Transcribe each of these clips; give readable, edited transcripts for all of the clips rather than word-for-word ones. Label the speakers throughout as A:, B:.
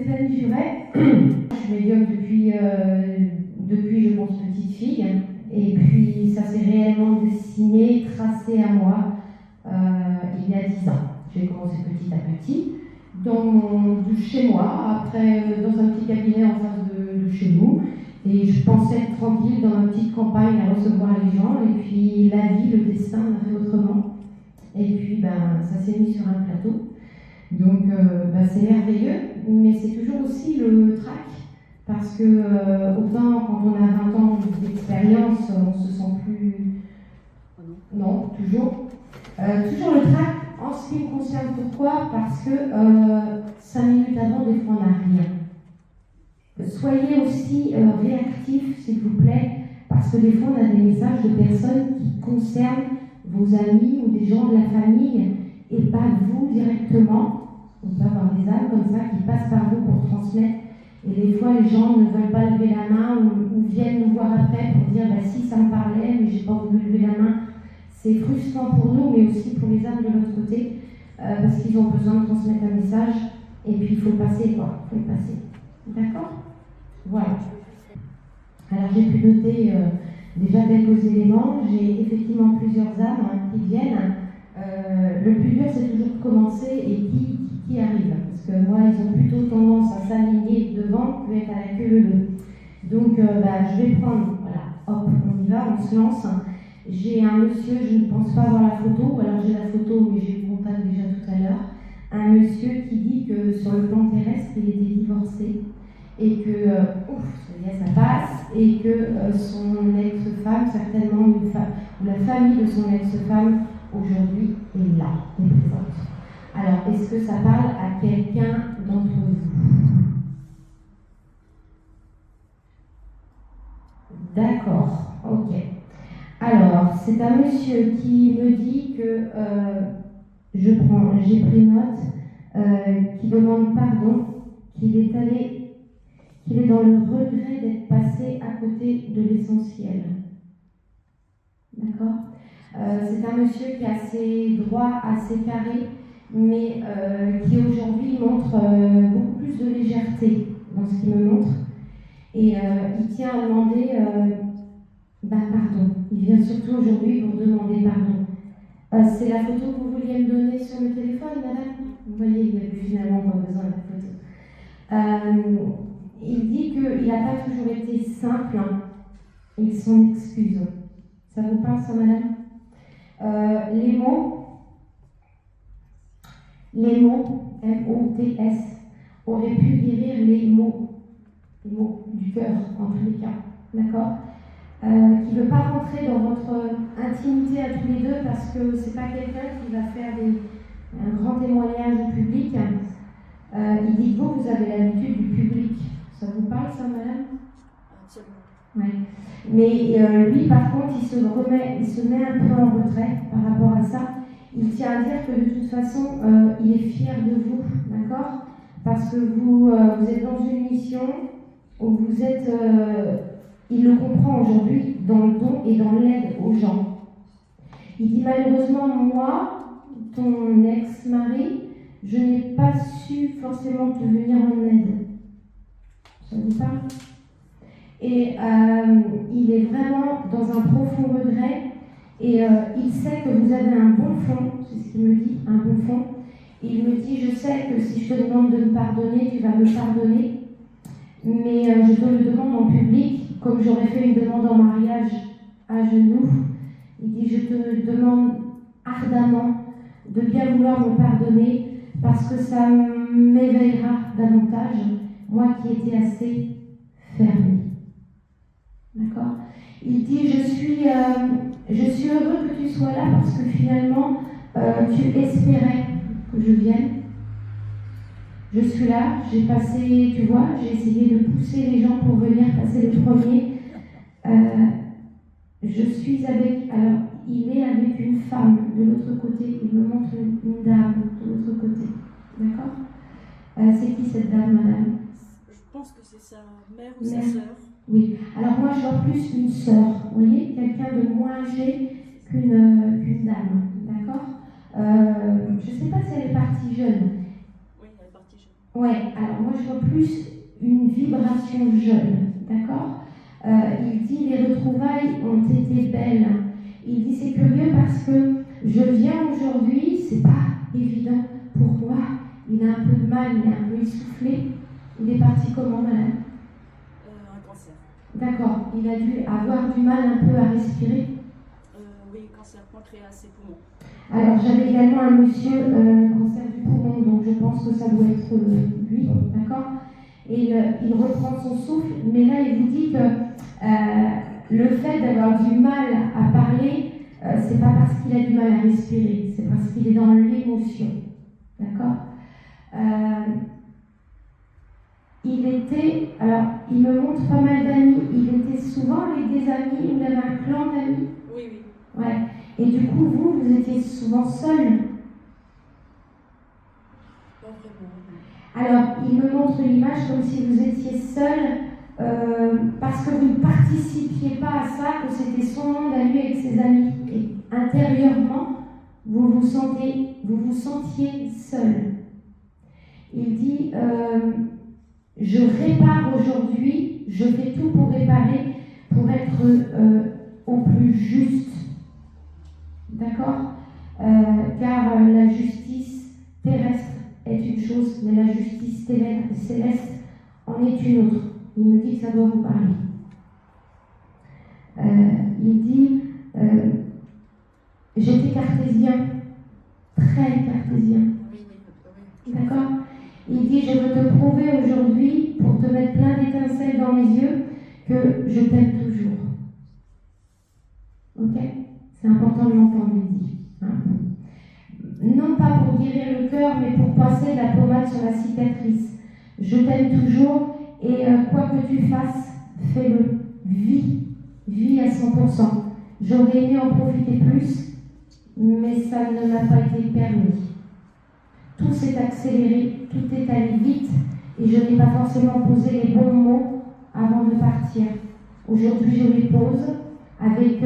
A: Stéphanie Juret. Je suis médium depuis je pense petite fille. Et puis ça s'est réellement dessiné, tracé à moi il y a 10 ans. J'ai commencé petit à petit, chez moi, après dans un petit cabinet en face de chez nous. Et je pensais être tranquille dans ma petite campagne à recevoir les gens. Et puis la vie, le destin m'a fait autrement. Et puis ça s'est mis sur un plateau. Donc c'est merveilleux, mais c'est toujours aussi le trac. Parce que autant quand on a 20 ans d'expérience, on se sent plus... Non, toujours. Toujours le trac en ce qui me concerne. Pourquoi ? Parce que 5 minutes avant, des fois, on n'a rien. Soyez aussi réactifs, s'il vous plaît, parce que des fois, on a des messages de personnes qui concernent vos amis ou des gens de la famille et pas vous directement. On peut avoir des âmes comme ça qui passent par vous pour transmettre. Et des fois, les gens ne veulent pas lever la main ou viennent nous voir après pour dire si ça me parlait, mais j'ai pas voulu lever la main. C'est frustrant pour nous, mais aussi pour les âmes de l'autre côté, parce qu'ils ont besoin de transmettre un message. Et puis, il faut le passer, quoi. Il faut le passer. D'accord ? Voilà. Alors, j'ai pu noter déjà quelques éléments. J'ai effectivement plusieurs âmes qui viennent. Le plus dur, c'est toujours de commencer et qui arrive. Parce que moi, ils ont plutôt tendance à s'aligner devant que être à la queue leu. Donc, je vais prendre, voilà, hop, on y va, on se lance. J'ai un monsieur, je ne pense pas avoir la photo, ou alors j'ai la photo, mais j'ai eu le contact déjà tout à l'heure. Un monsieur qui dit que sur le plan terrestre, il était divorcé et que, ça passe, et que son ex-femme, certainement une femme, ou la famille de son ex-femme, aujourd'hui est là, est présente. Alors, est-ce que ça parle à quelqu'un d'entre vous ? D'accord, ok. Alors, c'est un monsieur qui me dit que, j'ai pris note, qui demande pardon, qu'il est dans le regret d'être passé à côté de l'essentiel. D'accord ? C'est un monsieur qui est assez droit, assez carré, mais qui aujourd'hui montre beaucoup plus de légèreté dans ce qu'il me montre. Et il tient à demander pardon. Il vient surtout aujourd'hui pour demander pardon. C'est la photo que vous vouliez me donner sur le téléphone, madame ? Vous voyez, il n'y a finalement pas besoin de la photo. Il dit qu'il n'a pas toujours été simple, et son excuse. Ça vous parle, ça, madame ? Les mots, M-O-T-S, auraient pu guérir les mots du cœur, en tous les cas, d'accord ? Qui ne veut pas rentrer dans votre intimité à tous les deux, parce que c'est pas quelqu'un qui va faire un grand témoignage au public. Il dit que vous avez l'habitude du public. Ça vous parle, ça, madame ?
B: Absolument.
A: Oui. Mais lui, par contre, il se met un peu en retrait par rapport à ça. Il tient à dire que de toute façon, il est fier de vous, d'accord ? Parce que vous êtes dans une mission où vous êtes, il le comprend aujourd'hui, dans le don et dans l'aide aux gens. Il dit malheureusement, moi, ton ex-mari, je n'ai pas su forcément te venir en aide. Ça vous parle ? Et il est vraiment dans un profond regret. Et il sait que vous avez un bon fond, c'est ce qu'il me dit, un bon fond. Et il me dit, je sais que si je te demande de me pardonner, tu vas me pardonner. Mais je te le demande en public, comme j'aurais fait une demande en mariage à genoux. Il dit, je te demande ardemment de bien vouloir me pardonner, parce que ça m'éveillera davantage, moi qui étais assez fermée. D'accord ? Il dit, je suis heureux que tu sois là, parce que finalement, tu espérais que je vienne. Je suis là, j'ai passé, tu vois, j'ai essayé de pousser les gens pour venir passer le premier. Je suis avec, alors, il est avec une femme de l'autre côté, il me montre une dame de l'autre côté. D'accord ? C'est qui cette dame, madame ?
B: Je pense que c'est sa mère ou sa sœur.
A: Oui, alors moi je vois plus une sœur, vous voyez, quelqu'un de moins âgé qu'une dame, d'accord ? Je ne sais pas si elle est partie jeune.
B: Oui, elle est partie jeune.
A: Ouais, alors moi je vois plus une vibration jeune, d'accord. Il dit les retrouvailles ont été belles. Il dit c'est curieux parce que je viens aujourd'hui, c'est pas évident pour moi. Il a un peu de mal, il est un peu essoufflé. Il est parti comment, madame?
B: Un cancer.
A: D'accord, il a dû avoir du mal un peu à respirer.
B: Oui, cancer pancréas et poumons.
A: Alors j'avais également un monsieur cancer du poumon, donc je pense que ça doit être lui, d'accord. Et il reprend son souffle, mais là il vous dit que le fait d'avoir du mal à parler, c'est pas parce qu'il a du mal à respirer, c'est parce qu'il est dans l'émotion, d'accord. Alors il me montre pas mal d'amis, il était souvent avec des amis, il avait un clan d'amis.
B: Oui, oui.
A: Ouais. Et du coup, vous étiez souvent seul.
B: Pas vraiment.
A: Alors, il me montre l'image comme si vous étiez seul parce que vous ne participiez pas à ça, que c'était son monde à lui avec ses amis. Et intérieurement, vous vous sentiez seul. Il dit je répare aujourd'hui, je fais tout pour réparer, pour être au plus juste. D'accord, car la justice terrestre est une chose, mais la justice céleste en est une autre. Il me dit que ça doit vous parler. Il dit j'étais cartésien, très cartésien. D'accord. Il dit je veux te prouver aujourd'hui, pour te mettre plein d'étincelles dans les yeux, que je t'aime toujours. Ok. C'est important de l'entendre, il dit. Non pas pour guérir le cœur, mais pour passer de la pommade sur la cicatrice. Je t'aime toujours et quoi que tu fasses, fais-le. Vis à 100%. J'aurais aimé en profiter plus, mais ça ne m'a pas été permis. Tout s'est accéléré, tout est allé vite et je n'ai pas forcément posé les bons mots avant de partir. Aujourd'hui, je les pose avec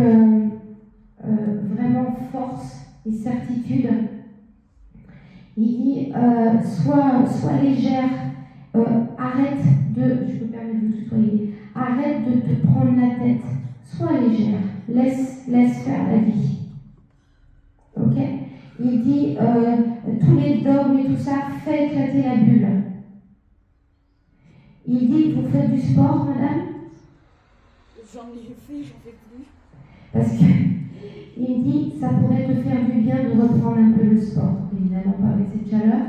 A: vraiment force et certitude. Il dit sois légère, arrête de, je me permets de vous tutoyer, arrête de te prendre la tête, sois légère, laisse faire la vie. Ok. Il dit tous les dogmes et tout ça, fais éclater la bulle. Il dit vous faites du sport, madame?
B: J'en ai fait, j'en fais plus.
A: Parce qu'il dit ça pourrait te faire du bien de reprendre un peu le sport, évidemment pas avec cette chaleur.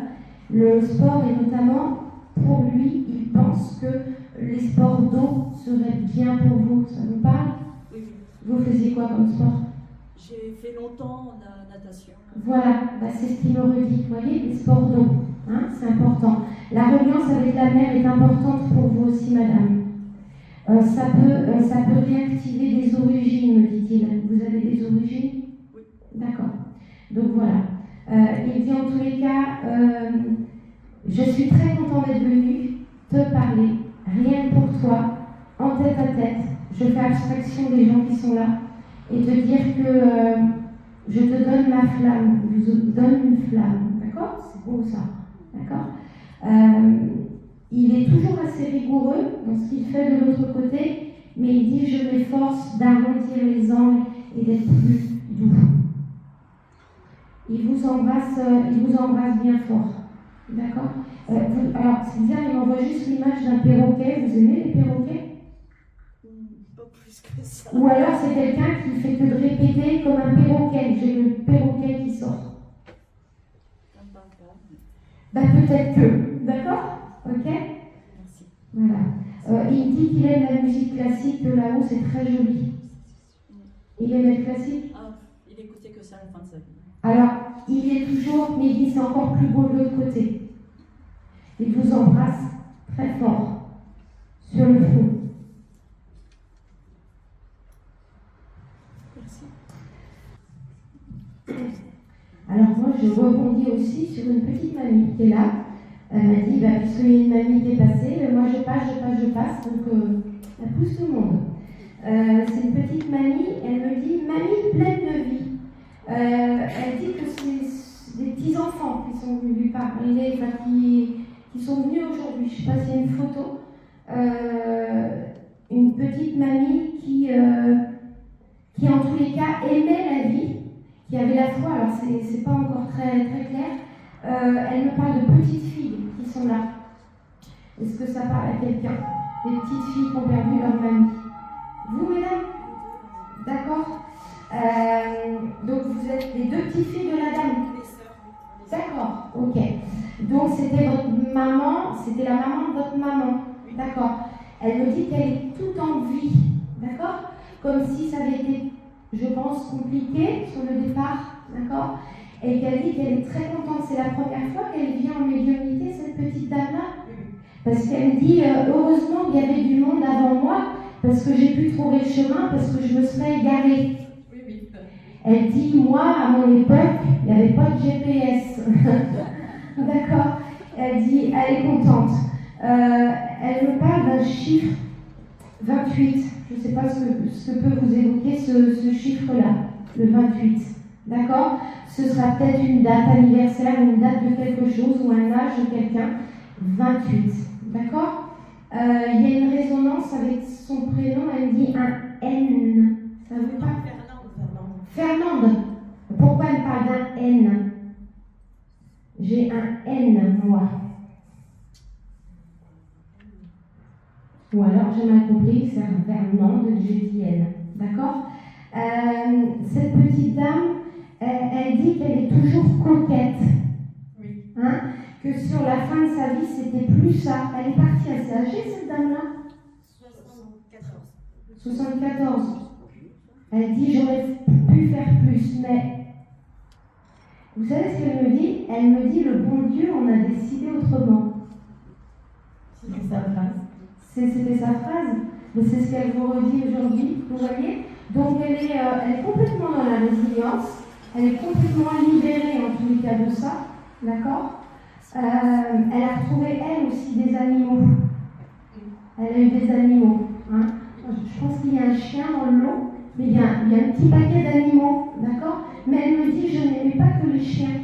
A: Le sport et notamment pour lui, il pense que les sports d'eau seraient bien pour vous. Ça vous parle?
B: Oui.
A: Vous faisiez quoi comme sport?
B: J'ai fait longtemps la natation.
A: Voilà, c'est ce qu'il me redit. Vous voyez, les sports d'eau, c'est important. La reliance avec la mer est importante pour vous aussi, madame. Ça peut réactiver des origines, me dit-il. Vous avez des origines?
B: Oui.
A: D'accord. Donc voilà. Il dit en tous les cas, je suis très content d'être venu te parler, rien que pour toi, en tête à tête. Je fais abstraction des gens qui sont là et te dire que je te donne ma flamme, je vous donne une flamme. D'accord? C'est beau ça. D'accord? Il est toujours assez rigoureux dans ce qu'il fait de l'autre côté, mais il dit je m'efforce d'arrondir les angles et d'être plus doux. Il vous embrasse bien fort. D'accord. Alors, c'est bizarre, il m'envoie juste l'image d'un perroquet. Vous aimez les perroquets?
B: Pas plus que ça.
A: Ou alors c'est quelqu'un qui fait que de répéter comme un perroquet. J'ai le perroquet qui sort.
B: Ça me parle pas.
A: Peut-être que. D'accord? Ok?
B: Merci.
A: Voilà. Il dit qu'il aime la musique classique, que là-haut c'est très joli. Il aime le classique?
B: Il écoutait que ça à la fin de sa vie.
A: Alors, il est toujours, mais il dit c'est encore plus beau de l'autre côté. Il vous embrasse très fort sur le front.
B: Merci.
A: Alors moi, je rebondis aussi sur une petite mamie qui est là. Elle m'a dit, puisqu'il y a une mamie qui est passée, moi je passe, donc elle pousse tout le monde. C'est une petite mamie, elle me dit, mamie pleine de vie. Elle dit que c'est des petits-enfants qui sont venus lui parler, qui sont venues aujourd'hui. Je sais pas s'il y a une photo. Une petite mamie qui en tous les cas aimait la vie, qui avait la foi. Alors c'est pas encore très clair. Elle me parle de petites filles qui sont là. Est-ce que ça parle à quelqu'un? Des petites filles qui ont perdu leur mamie. Vous, mesdames? D'accord. Donc vous êtes les deux petites filles de la dame. D'accord, ok. Donc c'était votre maman, c'était la maman de votre maman. D'accord. Elle me dit qu'elle est toute en vie. D'accord. Comme si ça avait été, je pense, compliqué sur le départ. D'accord. Et qu'elle dit qu'elle est très contente. C'est la première fois qu'elle vient en médiumnité, cette petite dame-là. Parce qu'elle dit, heureusement qu'il y avait du monde avant moi, parce que j'ai pu trouver le chemin, parce que je me serais égarée. Elle dit, moi, à mon époque, il n'y avait pas de GPS. D'accord. Elle dit, elle est contente. Elle me parle d'un chiffre 28. Je ne sais pas ce que peut vous évoquer ce chiffre-là, le 28. D'accord. Ce sera peut-être une date anniversaire, une date de quelque chose ou un âge de quelqu'un. 28. D'accord. Il y a une résonance avec son prénom. Elle me dit un N. Ça ne veut pas. Fernande. Pourquoi elle parle d'un N? J'ai un N, moi. Ou alors j'ai mal compris, c'est un Fernande, j'ai dit N. D'accord. Cette petite dame, elle dit qu'elle est toujours coquette.
B: Oui.
A: Hein? Que sur la fin de sa vie, c'était plus ça. Elle est partie assez âgée, cette dame-là? 74. Elle dit, j'aurais pu faire plus, mais vous savez ce qu'elle me dit? Elle me dit, le bon Dieu, on a décidé autrement.
B: C'était sa phrase.
A: C'était sa phrase, mais c'est ce qu'elle vous redit aujourd'hui, vous voyez? Donc elle est complètement dans la résilience, elle est complètement libérée en tous les cas de ça, d'accord? Elle a retrouvé elle aussi des animaux. Elle a eu des animaux. Hein? Je pense qu'il y a un chien dans le lot, mais il y a un petit paquet d'animaux, d'accord? Mais elle me dit, je n'aimais pas que les chiens.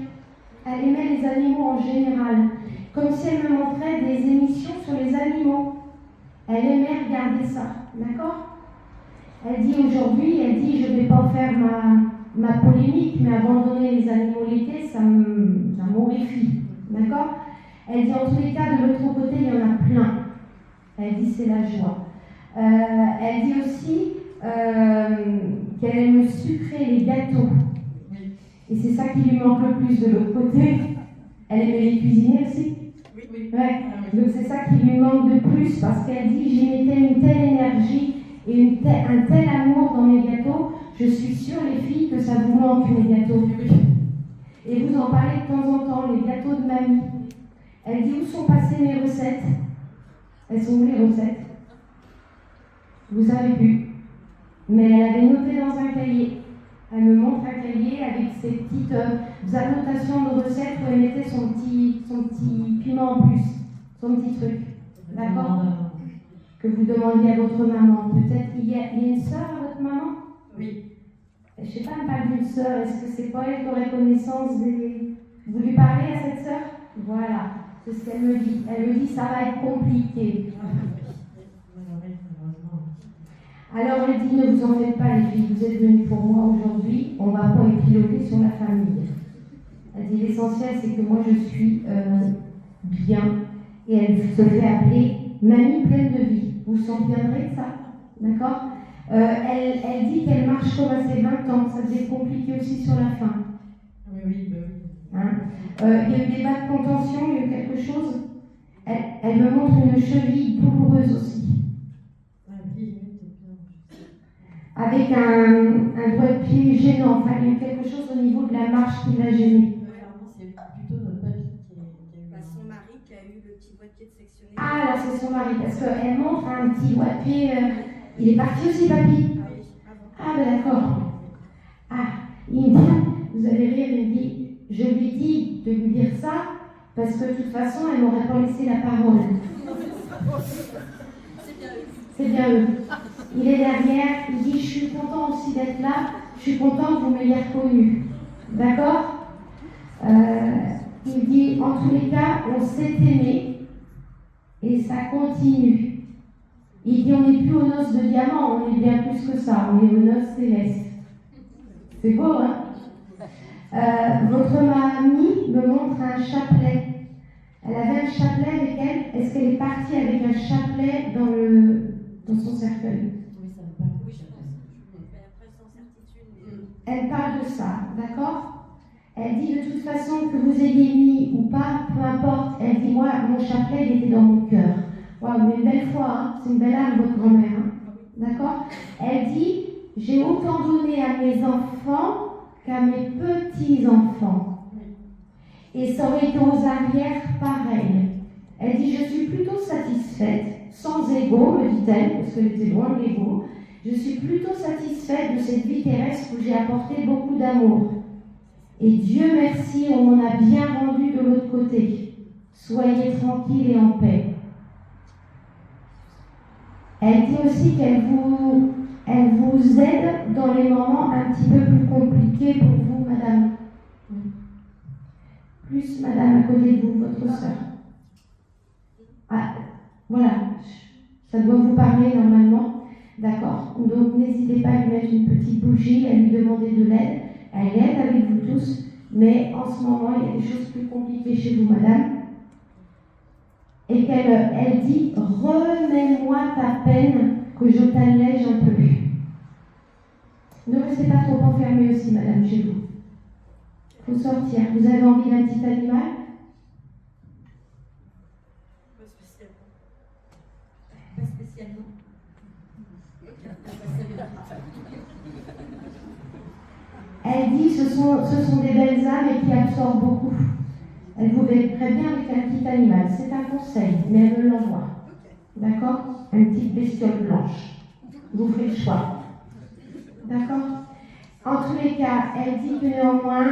A: Elle aimait les animaux en général. Comme si elle me montrait des émissions sur les animaux. Elle aimait regarder ça, d'accord? Elle dit aujourd'hui, je ne vais pas faire ma polémique, mais abandonner les animaux l'été, ça m'horrifie, d'accord? Elle dit en tous les cas, de l'autre côté, il y en a plein. Elle dit c'est la joie. Elle dit aussi qu'elle aime sucrer les gâteaux. Et c'est ça qui lui manque le plus de l'autre côté. Elle aimait les cuisiner aussi.
B: Oui.
A: Ouais. Donc c'est ça qui lui manque de plus, parce qu'elle dit j'y mettais une telle énergie et un tel amour dans mes gâteaux, je suis sûre les filles que ça vous manque les gâteaux. Et vous en parlez de temps en temps, les gâteaux de mamie. Elle dit où sont passées mes recettes? Elles sont où les recettes? Vous savez plus. Mais elle avait noté dans un cahier. Elle me montre un cahier avec ses petites annotations de recettes où elle mettait son petit piment en plus, son petit truc. D'accord? Que vous demandiez à votre maman. Peut-être qu'il y a une sœur à votre maman?
B: Oui.
A: Je ne sais pas, elle parle d'une sœur. Est-ce que c'est pas elle qui aurait connaissance des... Vous lui parlez à cette sœur? Voilà, c'est ce qu'elle me dit. Elle me dit ça va être compliqué. Alors elle dit, ne vous en faites pas les filles, vous êtes venues pour moi aujourd'hui, on ne va pas épiloguer sur la famille. Elle dit, l'essentiel c'est que moi je suis bien, et elle se fait appeler mamie pleine de vie. Vous vous sentiendrez de ça? D'accord? Elle dit qu'elle marche comme à ses 20 ans, ça devient compliqué aussi sur la fin.
B: Oui.
A: Hein? Il y a eu des bas de contention, il y a eu quelque chose. Elle me montre une cheville douloureuse aussi. Avec un doigt de pied gênant. Enfin, il y a eu quelque chose au niveau de la marche qui l'a gêné.
B: C'est plutôt notre papy qui a eu
C: son mari qui a eu le petit boîtier de sectionné.
A: Ah, là, c'est son mari, parce qu'elle montre un petit doigt de pied. Il est parti aussi, papy?
C: Ah oui, avant.
A: Ah, ben d'accord. Ah, il me dit, vous allez rire, il me dit, je lui dis de lui dire ça, parce que de toute façon, elle m'aurait pas laissé la parole. C'est bien eux. Il est derrière, il dit, je suis content aussi d'être là, je suis content que vous m'ayez reconnu. D'accord? Il dit, en tous les cas, on s'est aimé, Et ça continue. Il dit, on n'est plus aux noces de diamant, on est bien plus que ça, on est aux noces célestes. C'est beau, hein? Votre mamie me montre un chapelet. Elle avait un chapelet avec elle. Est-ce qu'elle est partie avec un chapelet dans son cercueil?
B: Oui, ça me parle.
C: Oui, je pense. Mais après, sans certitude.
A: Elle parle de ça, d'accord? Elle dit de toute façon que vous ayez mis ou pas, peu importe. Elle dit, moi, mon chapelet, il était dans mon cœur. Waouh, mais une belle foi, hein? C'est une belle âme, votre grand-mère, hein? D'accord? Elle dit, j'ai autant donné à mes enfants qu'à mes petits-enfants. Et ça aurait été aux arrières pareil. Elle dit, je suis plutôt satisfaite, sans ego, me dit-elle, parce qu'elle était loin de l'ego. Je suis plutôt satisfaite de cette vie terrestre où j'ai apporté beaucoup d'amour. Et Dieu merci, on m'en a bien rendu de l'autre côté. Soyez tranquille et en paix. Elle dit aussi qu'elle vous aide dans les moments un petit peu plus compliqués pour vous, madame. Plus madame à côté de vous, votre sœur. Ah, voilà, ça doit vous parler normalement. D'accord? Donc n'hésitez pas à lui mettre une petite bougie, à lui demander de l'aide. Elle aide avec vous tous, mais en ce moment, il y a des choses plus compliquées chez vous, madame. Et elle dit, remets-moi ta peine, que je t'allège un peu. Ne restez pas trop enfermée aussi, madame, chez vous. Il faut sortir. Vous avez envie d'un petit animal?
C: Pas spécialement. Pas spécialement.
A: Elle dit, ce sont des belles âmes et qui absorbent beaucoup. Elle vous verrait bien avec un petit animal. C'est un conseil, mais elle me l'envoie. D'accord? Une petite bestiole blanche. Vous ferez le choix. D'accord? En tous les cas, elle dit que néanmoins,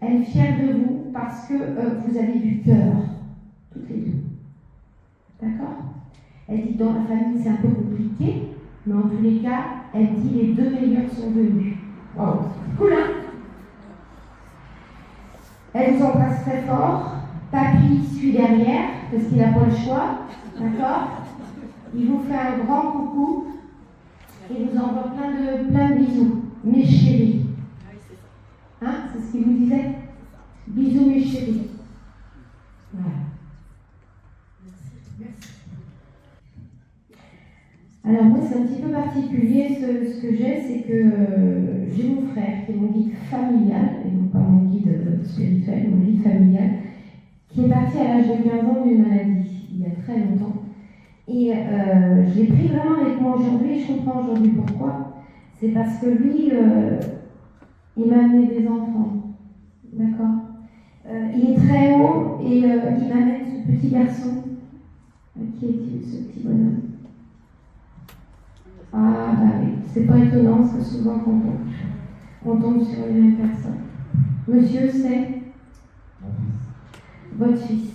A: elle est fière de vous parce que vous avez du cœur. Toutes les deux. D'accord? Elle dit que dans la famille, c'est un peu compliqué, mais en tous les cas, elle dit les deux meilleurs sont venus. Wow. Cool, hein? Elle vous embrasse très fort. Papy suit derrière, parce qu'il n'a pas le choix. D'accord? Il vous fait un grand coucou et vous envoie plein de bisous. Mes chéris.
C: Ah oui, c'est ça.
A: Hein? C'est ce qu'il vous disait? Bisous, mes chéris. Voilà.
C: Merci.
A: Alors moi, c'est un petit peu particulier ce que j'ai, c'est que j'ai mon frère qui est mon guide familial, et non pas mon guide spirituel, mon guide familial, qui est parti à l'âge de 15 ans d'une maladie, il y a très longtemps. Et je l'ai pris vraiment avec moi aujourd'hui, je comprends aujourd'hui pourquoi. C'est parce que lui, il m'a amené des enfants, d'accord? Il est très haut et il m'amène ce petit garçon. Qui est-il, ce petit bonhomme? Ah, bah oui, c'est pas étonnant, parce que souvent on tombe sur les mêmes personnes. Monsieur, c'est votre fils.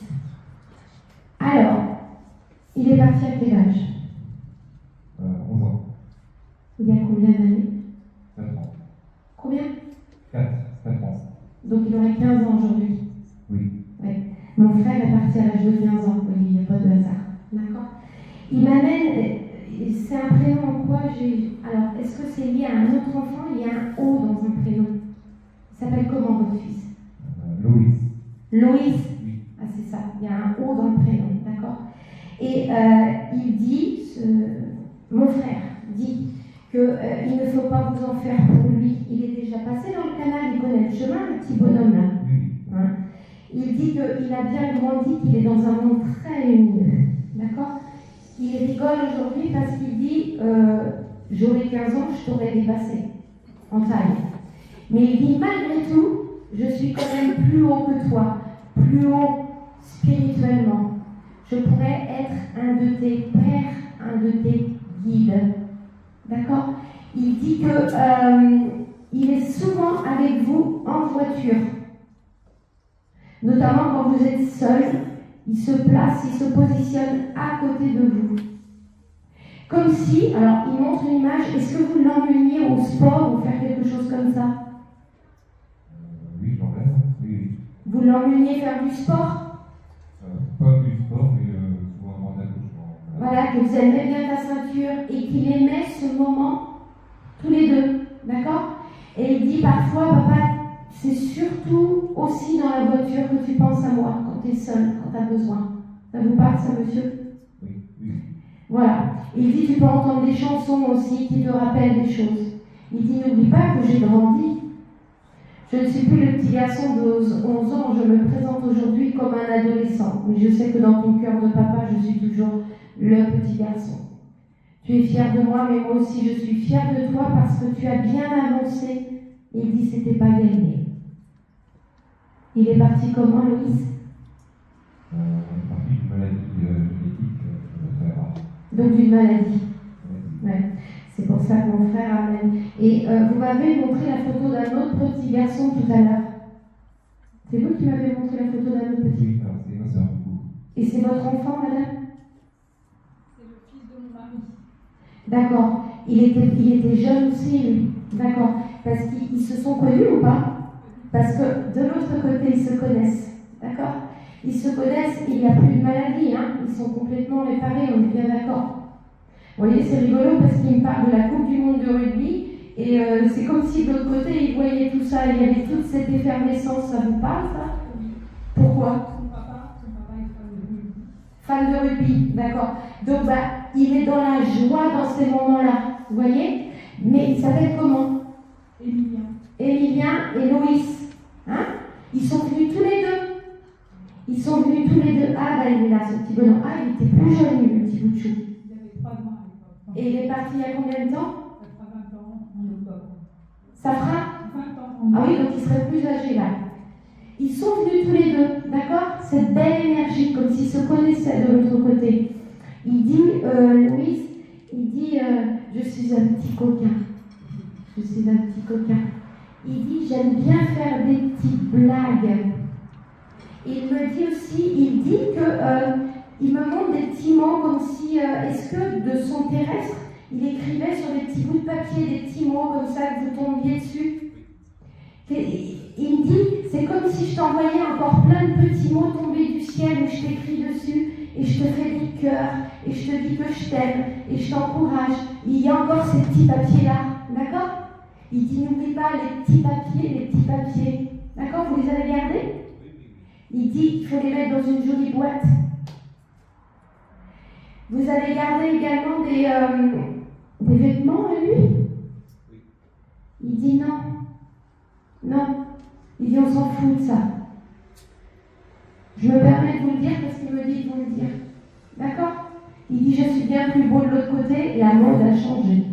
A: Alors, il est parti à quel âge?
D: 11 ans.
A: Il y a combien d'années?
D: 4 ans.
A: Combien?
D: 4 ans.
A: Donc il aurait 15 ans aujourd'hui.
D: Oui.
A: Ouais. Mon frère est parti à l'âge de 15 ans, oui, il n'y a pas de hasard. D'accord? Il m'amène. C'est un prénom en quoi j'ai. Alors, est-ce que c'est lié à un autre enfant? Il y a un O dans un prénom. Il s'appelle comment votre fils?
D: Loïs.
A: Loïs.
D: Oui.
A: Ah, c'est ça. Il y a un O dans le prénom, d'accord? Et il dit, mon frère dit qu'il ne faut pas vous en faire pour lui. Il est déjà passé dans le canal, il connaît le chemin, le petit bonhomme là.
D: Oui.
A: Hein? Il dit qu'il a bien grandi, qu'il est dans un monde très lumineux, d'accord? Il rigole aujourd'hui parce qu'il dit j'aurais 15 ans, je t'aurais dépassé en taille. Mais il dit malgré tout, je suis quand même plus haut que toi, plus haut spirituellement. Je pourrais être un de tes pères, un de tes guides. D'accord? Il dit que il est souvent avec vous en voiture. Notamment quand vous êtes seul. Il se place, il se positionne à côté de vous. Comme si, alors il montre une image, est-ce que vous l'emmeniez au sport ou faire quelque chose comme ça?
D: Oui, j'en ai. Oui.
A: Vous l'emmeniez faire du sport?
D: Pas du sport, mais
A: voilà, que vous aimez bien ta ceinture et qu'il aimait ce moment, tous les deux, d'accord? Et il dit parfois, papa, c'est surtout aussi dans la voiture que tu penses à moi, quand tu es seul, quand tu as besoin. Ça vous parle, ça, monsieur?
D: Oui, oui.
A: Voilà. Il dit, tu peux entendre des chansons aussi qui te rappellent des choses. Il dit, n'oublie pas que j'ai grandi. Je ne suis plus le petit garçon de 11 ans, je me présente aujourd'hui comme un adolescent. Mais je sais que dans ton cœur de papa, je suis toujours le petit garçon. Tu es fier de moi, mais moi aussi je suis fière de toi parce que tu as bien avancé. Et il dit, c'était pas gagné. Il est parti comment, Loïs?
D: Partie d'une maladie génétique très rare.
A: Donc d'une maladie.
D: Ouais.
A: Ouais. C'est pour ça que mon frère amène. Et vous m'avez montré la photo d'un autre petit garçon tout à l'heure. C'est vous qui m'avez montré la photo d'un autre petit.
D: Oui, alors c'est ma soeur du coup.
A: Et c'est votre enfant, madame?
B: C'est le fils de mon mari.
A: D'accord. Il était jeune aussi, lui. D'accord. Parce qu'ils se sont connus ou pas? Parce que de l'autre côté, ils se connaissent. D'accord? Ils se connaissent, il n'y a plus de maladie. Hein? Ils sont complètement réparés, on est bien d'accord. Vous voyez, c'est rigolo parce qu'il me parle de la Coupe du Monde de rugby. Et c'est comme si de l'autre côté, ils voyaient tout ça. Il y avait toute cette effervescence. Ça vous parle, ça? Pourquoi?
B: Son papa est fan de rugby.
A: Fan de rugby, d'accord. Donc, il est dans la joie dans ces moments-là. Vous voyez? Mais il s'appelle comment? Emilien et Loïs. Hein? Ils sont venus tous les deux. Ils sont venus tous les deux. Ah, il est là, ce petit bonhomme. Ah, il était plus jeune, lui, le petit bout de chou.
B: Il avait 3 ans à l'époque.
A: Et il est parti il y a combien de temps?
B: Ça fera 20 ans en octobre.
A: Ça fera?
B: 20 ans en octobre.
A: Ah oui, donc il serait plus âgé là. Ils sont venus tous les deux, d'accord? Cette belle énergie, comme s'ils se connaissaient de l'autre côté. Il dit, Louise, il dit, je suis un petit coquin. Je suis un petit coquin. Il dit, j'aime bien faire des petites blagues. Il me dit aussi, il dit que il me montre des petits mots comme si, est-ce que de son terrestre, il écrivait sur des petits bouts de papier des petits mots comme ça que vous tombiez dessus. Il me dit, c'est comme si je t'envoyais encore plein de petits mots tombés du ciel où je t'écris dessus et je te fais des cœurs et je te dis que je t'aime et je t'encourage. Il y a encore ces petits papiers-là, d'accord? Il dit, n'oublie pas les petits papiers, d'accord? Vous les avez gardés? Il dit qu'il faut les mettre dans une jolie boîte. Vous avez gardé également des vêtements à lui? Il dit non. Non. Il dit on s'en fout de ça. Je me permets de vous le dire parce qu'il me dit de vous le dire. D'accord? Il dit je suis bien plus beau de l'autre côté, la mode a changé.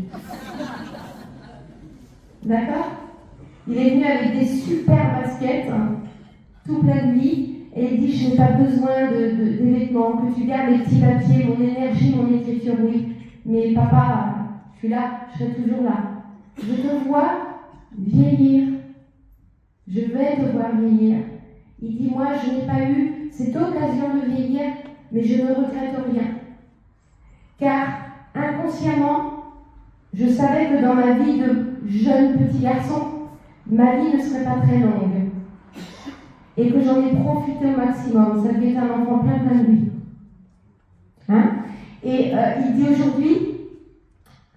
A: D'accord? Il est venu avec des super baskets, hein, tout plein de vie. Et il dit, je n'ai pas besoin des vêtements, que tu gardes les petits papiers, mon énergie, mon écriture, oui. Mais papa, je suis là, je serai toujours là. Je te vois vieillir. Je vais te voir vieillir. Il dit, moi, je n'ai pas eu cette occasion de vieillir, mais je ne regrette rien. Car, inconsciemment, je savais que dans ma vie de jeune petit garçon, ma vie ne serait pas très longue. Et que j'en ai profité au maximum. Ça devait être un enfant plein de lui. Hein? Et il dit aujourd'hui,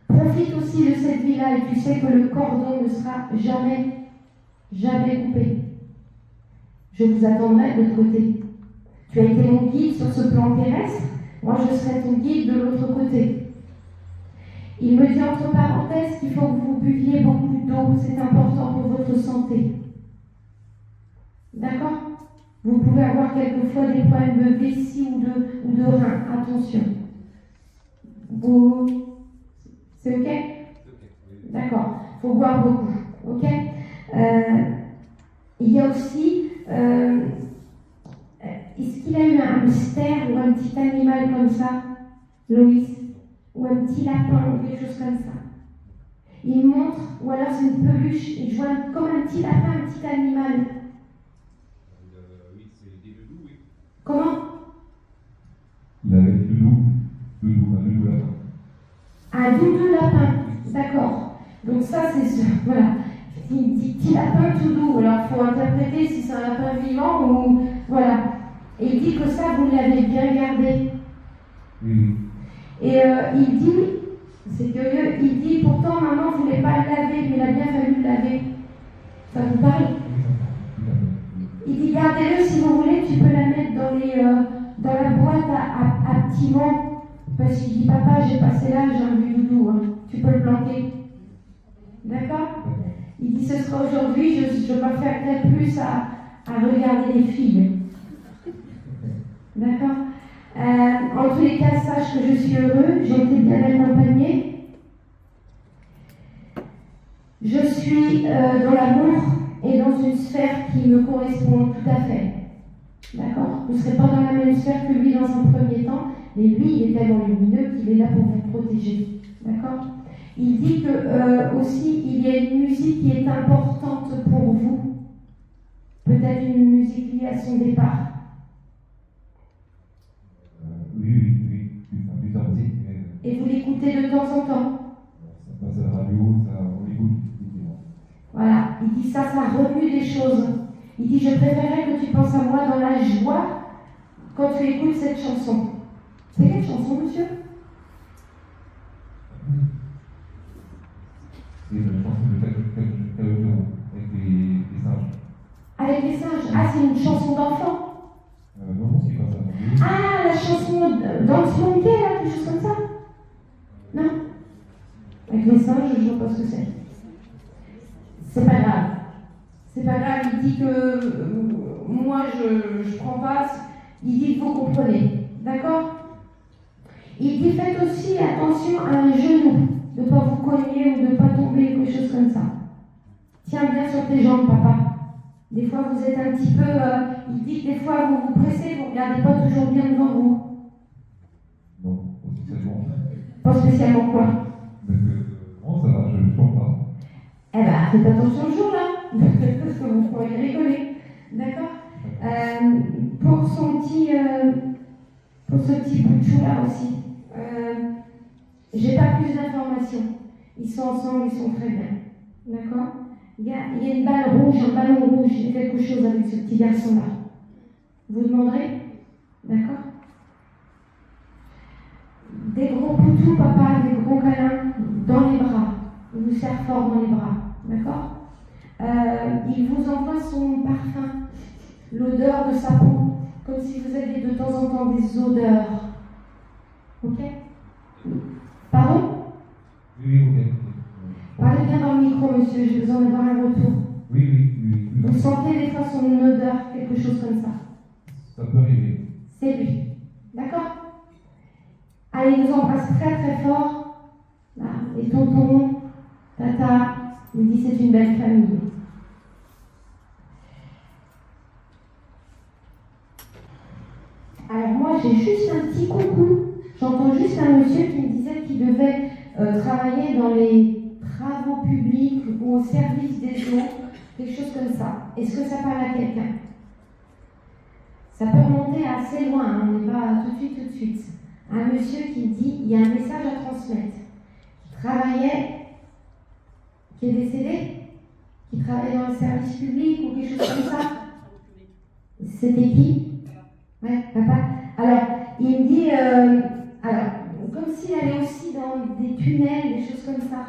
A: profite aussi de cette vie-là et tu sais que le cordon ne sera jamais coupé. Je vous attendrai de l'autre côté. Tu as été mon guide sur ce plan terrestre, moi je serai ton guide de l'autre côté. Il me dit entre parenthèses qu'il faut que vous buviez beaucoup d'eau, c'est important pour votre santé. D'accord? Vous pouvez avoir quelquefois des problèmes de vessie ou de rein. Attention. C'est OK? D'accord. Il faut boire beaucoup. OK? Il y a aussi... est-ce qu'il a eu un hamster ou un petit animal comme ça, Loïs? Ou un petit lapin ou quelque chose comme ça? Il montre, ou alors c'est une peluche, il joue comme un petit lapin, un petit animal.
D: Oui, c'est des doudous, oui.
A: Comment?
D: Il avait des doudous, un doudou lapin.
A: Un doudou lapin, d'accord. Donc ça, c'est ce, voilà. Il dit petit lapin tout doux. Alors il faut interpréter si c'est un lapin vivant ou... Voilà. Et il dit que ça, vous l'avez bien gardé.
D: Oui.
A: Et il dit, c'est curieux, il dit pourtant maman ne voulait pas le laver, mais il a bien fallu le laver. Ça vous parle? Il dit gardez-le si vous voulez, tu peux la mettre dans la boîte à petits mots. Parce qu'il dit papa, j'ai passé l'âge, j'ai un vieux doudou, hein. Tu peux le planter. D'accord? Il dit ce sera aujourd'hui, je ne m'affecterai plus à regarder les filles. D'accord? En tous les cas, sache que je suis heureux, j'ai été bien accompagnée. Je suis dans l'amour et dans une sphère qui me correspond tout à fait. D'accord? Vous ne serez pas dans la même sphère que lui dans un premier temps, mais lui, il est tellement lumineux qu'il est là pour vous protéger. D'accord? Il dit que aussi, il y a une musique qui est importante pour vous. Peut-être une musique liée à son départ.
D: Oui, plusieurs musiques.
A: Et vous l'écoutez de temps en temps.
D: Ça passe à la radio, on l'écoute.
A: Voilà, il dit ça remue des choses. Il dit, je préférerais que tu penses à moi dans la joie quand tu écoutes cette chanson. C'est quelle chanson, monsieur?
D: C'est une chanson de Calogero, avec les singes.
A: Avec les singes? Ah, c'est une chanson d'enfant?
D: Non, c'est pas ça.
A: Ah, la chanson Dance Monkey, là, quelque chose comme ça? Non? Avec les singes, je ne vois pas ce que c'est. C'est pas grave. C'est pas grave, il dit que moi, je prends pas. Il dit que vous comprenez. D'accord? Il dit faites aussi attention à un genou, de ne pas vous cogner ou de ne pas tomber, quelque chose comme ça. Tiens bien sur tes jambes, papa. Des fois, vous êtes un petit peu... il dit que des fois, vous vous pressez, vous ne regardez pas toujours bien devant vous.
D: Non, pas spécialement.
A: Pas spécialement quoi?
D: Non, ça va, je ne sens pas.
A: Eh ben, faites attention le jour, là. Parce que vous pourriez rigoler. D'accord? Pour ce petit bout de chou-là aussi, j'ai pas plus d'informations. Ils sont ensemble, ils sont très bien. D'accord? Il y a une balle rouge, un ballon rouge, il y a quelque chose avec ce petit garçon-là. Vous demanderez? D'accord? Des gros poutous, papa, des gros câlins dans les bras. Il vous serre fort dans les bras. D'accord? Il vous envoie son parfum, l'odeur de sa peau, comme si vous aviez de temps en temps des odeurs. Ok? Pardon?
D: Oui, ok.
A: Parlez bien dans le micro, monsieur, j'ai besoin d'avoir un retour.
D: Oui.
A: Vous sentez des fois son odeur, quelque chose comme ça?
D: Ça peut arriver.
A: C'est lui. D'accord? Allez, il vous embrasse très très fort. Là, les tontons, tata, il dit c'est une belle famille. Alors moi, j'ai juste un petit coucou. J'entends juste un monsieur qui me disait qu'il devait travailler dans les travaux publics ou au service des eaux, quelque chose comme ça. Est-ce que ça parle à quelqu'un? Ça peut remonter assez loin, hein, on n'est pas tout de suite. Un monsieur qui dit, il y a un message à transmettre, qui travaillait, qui est décédé, qui travaillait dans le service public ou quelque chose comme ça. C'était qui? Ouais, papa. Alors, il me dit, comme s'il allait aussi dans des tunnels, des choses comme ça.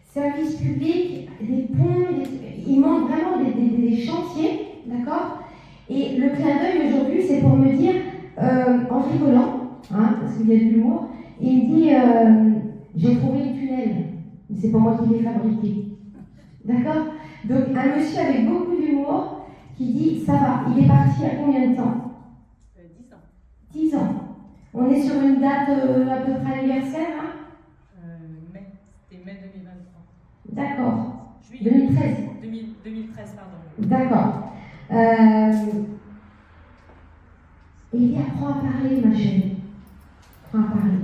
A: Service public, des ponts, il manque vraiment des chantiers, d'accord? Et le clin d'œil aujourd'hui, c'est pour me dire, en rigolant, hein, parce qu'il y a de l'humour, il me dit, j'ai trouvé le tunnel, mais c'est pas moi qui l'ai fabriqué. D'accord? Donc, un monsieur avec beaucoup d'humour qui dit, ça va, il est parti à combien de temps?
C: 10 ans.
A: 10 ans. On est sur une date à peu près anniversaire, hein?
C: C'était mai 2023.
A: D'accord.
C: Juillet
A: 2013.
C: 2013, pardon.
A: D'accord. Il dit apprends à parler, ma chérie. Apprends à parler.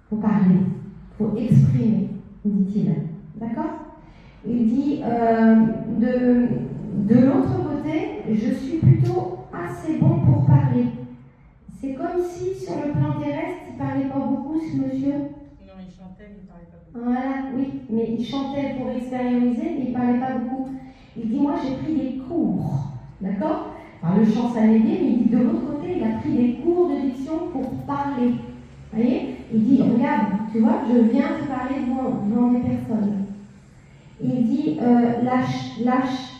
A: Faut parler. Faut exprimer, dit-il. D'accord? Il dit de l'autre côté, je suis plutôt assez bon pour parler. C'est comme si sur le plan terrestre, il ne parlait pas beaucoup, ce monsieur.
C: Non, il chantait, il ne parlait pas beaucoup.
A: Voilà, oui, mais il chantait pour extérioriser, mais il ne parlait pas beaucoup. Il dit, moi j'ai pris des cours, d'accord? Alors le chant ça l'aidait, mais il dit de l'autre côté, il a pris des cours de diction. position pour parler. Vous voyez? Il dit, regarde, tu vois, je viens te parler devant des personnes. Il dit, lâche.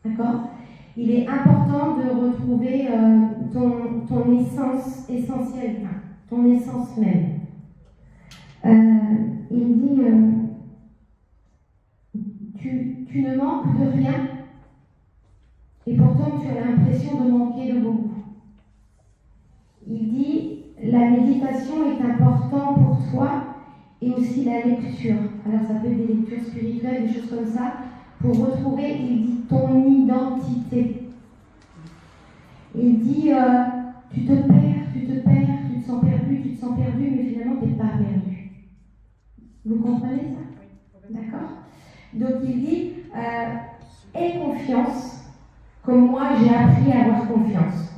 A: D'accord? Il est important de retrouver ton essence essentielle, ton essence même. Il dit, tu ne manques de rien, et pourtant tu as l'impression de manquer de beaucoup. Il dit, la méditation est importante pour toi, et aussi la lecture. Alors ça peut être des lectures spirituelles, des choses comme ça, pour retrouver, il dit, ton identité. Il dit, tu te perds, tu te sens perdu, mais finalement tu n'es pas perdu. Vous comprenez ça? D'accord? Donc il dit, aie confiance, comme moi j'ai appris à avoir confiance.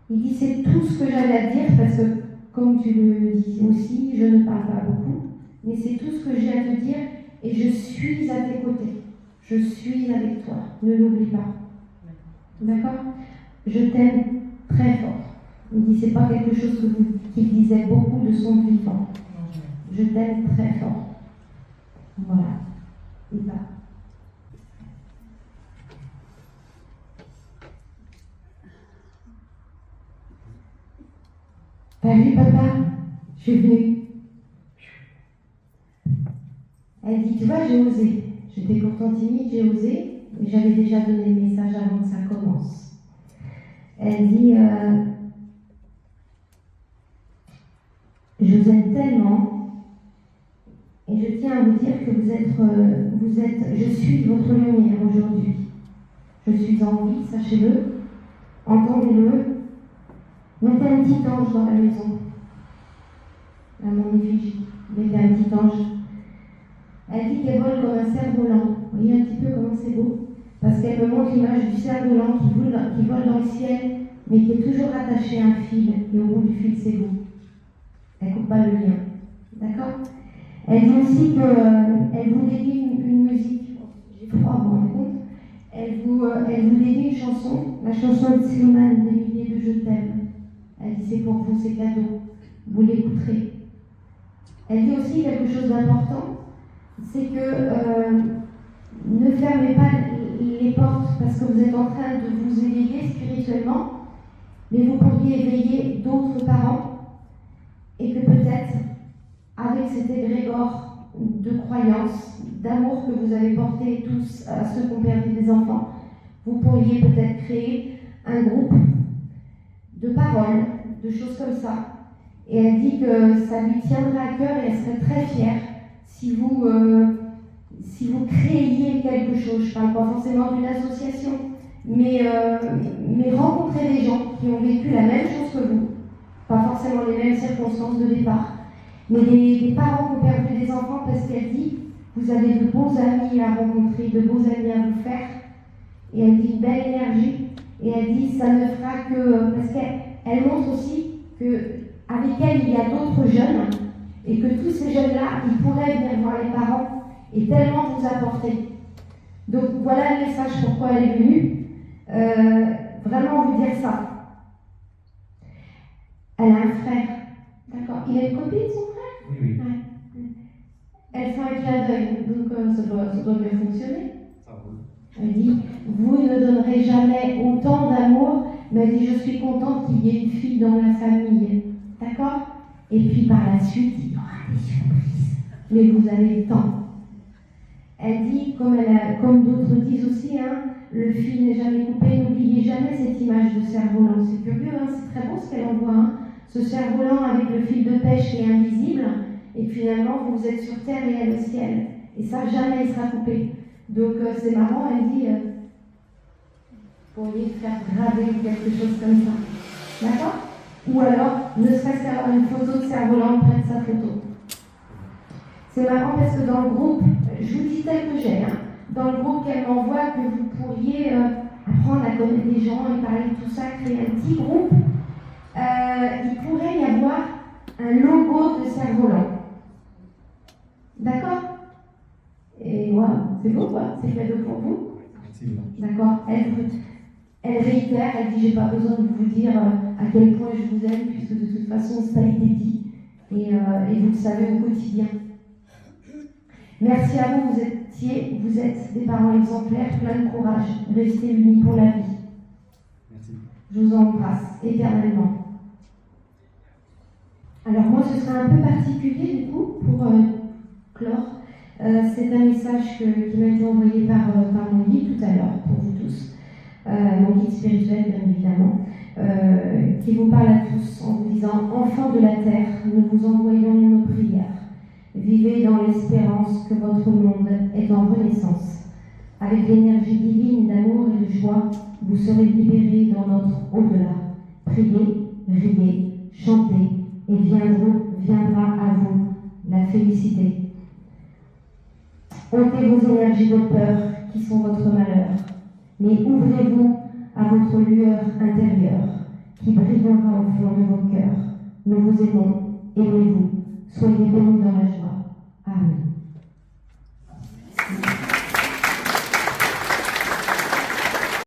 A: Il dit, c'est tout ce que j'avais à dire, parce que, comme tu le dis aussi, je ne parle pas beaucoup, mais c'est tout ce que j'ai à te dire, et je suis à tes côtés. Je suis avec toi. Ne l'oublie pas. D'accord? Je t'aime très fort. Il dit, c'est pas quelque chose qu'il disait beaucoup de son vivant. Je t'aime très fort. Voilà. Et ça. T'as vu, papa? Je suis venue. Elle dit, tu vois, j'ai osé. J'étais pourtant timide, j'ai osé, mais j'avais déjà donné le message avant que ça commence. Elle dit, je vous aime tellement, et je tiens à vous dire que je suis votre lumière aujourd'hui. Je suis en vie, sachez-le, entendez-le. Mettez un petit ange dans la maison, à mon effigie. Mettez un petit ange. Elle dit qu'elle vole comme un cerf-volant. Vous voyez un petit peu comment c'est beau? Parce qu'elle me montre l'image du cerf-volant qui vole dans le ciel, mais qui est toujours attaché à un fil, et au bout du fil, c'est vous. Elle ne coupe pas le lien. D'accord? Elle dit aussi qu'elle vous dédie une musique. J'ai froid, vous vous rendez compte? Elle vous dédie une chanson, la chanson de Slimane, des milliers de Je t'aime. Elle dit, c'est pour vous, c'est cadeau. Vous l'écouterez. Elle dit aussi quelque chose d'important, c'est que ne fermez pas les portes parce que vous êtes en train de vous éveiller spirituellement, mais vous pourriez éveiller d'autres parents et que peut-être, avec cet égrégore de croyance, d'amour que vous avez porté tous à ceux qui ont perdu des enfants, vous pourriez peut-être créer un groupe de paroles, de choses comme ça. Et elle dit que ça lui tiendrait à cœur et elle serait très fière si vous créiez quelque chose. Je ne parle pas forcément d'une association, mais rencontrer des gens qui ont vécu la même chose que vous, pas forcément les mêmes circonstances de départ, mais des parents qui ont perdu des enfants, parce qu'elle dit, vous avez de beaux amis à rencontrer, de beaux amis à vous faire, et elle dit une belle énergie, et elle dit, ça ne fera que, parce qu'elle montre aussi qu'avec elle, il y a d'autres jeunes, et que tous ces jeunes-là, ils pourraient venir voir les parents et tellement vous apporter. Donc voilà le message pourquoi elle est venue. Vraiment vous dire ça. Elle a un frère. D'accord. Il a une copine, son frère?
D: Oui.
A: Ouais. Elle fait un clin d'œil, donc ça doit bien fonctionner.
D: Ça roule.
A: Elle dit, vous ne donnerez jamais autant d'amour, mais elle dit, je suis contente qu'il y ait une fille dans la famille. D'accord? Et puis par la suite, il y aura des surprises. Mais vous avez le temps. Elle dit, comme d'autres disent aussi, le fil n'est jamais coupé, n'oubliez jamais cette image de cerf-volant. C'est curieux, c'est très beau ce qu'elle envoie. Ce cerf-volant avec le fil de pêche qui est invisible, et finalement vous êtes sur terre et elle au ciel. Et ça, jamais il sera coupé. Donc c'est marrant, elle dit, vous pourriez faire graver quelque chose comme ça. D'accord? Ou alors, ne serait-ce qu'avoir une photo de cerf-volant près de sa photo. C'est marrant parce que dans le groupe, je vous dis tel que j'ai, dans le groupe qu'elle m'envoie, que vous pourriez apprendre à connaître des gens et parler de tout ça, créer un petit groupe, il pourrait y avoir un logo de cerf-volant. D'accord? Et voilà, c'est beau quoi? C'est cadeau pour vous?
D: Merci.
A: D'accord? Elle, Elle réitère, elle dit j'ai pas besoin de vous dire à quel point je vous aime, puisque de toute façon ça a été dit, et vous le savez au quotidien. Merci à vous, vous êtes des parents exemplaires, pleins de courage, restez unis pour la vie.
E: Merci.
A: Je vous embrasse éternellement. Alors moi ce sera un peu particulier du coup pour clore. C'est un message qui m'a été envoyé par mon guide tout à l'heure, pour vous tous. Mon guide spirituel bien évidemment, qui vous parle à tous en vous disant « Enfants de la terre, nous vous envoyons nos prières. Vivez dans l'espérance que votre monde est en renaissance. Avec l'énergie divine d'amour et de joie, vous serez libérés dans notre au-delà. Priez, riez, chantez, et viendra à vous la félicité. Ôtez vos énergies de peur qui sont votre malheur, mais ouvrez-vous à votre lueur intérieure qui brillera au fond de vos cœurs. Nous vous aimons, aimez-vous, soyez bénis dans la joie.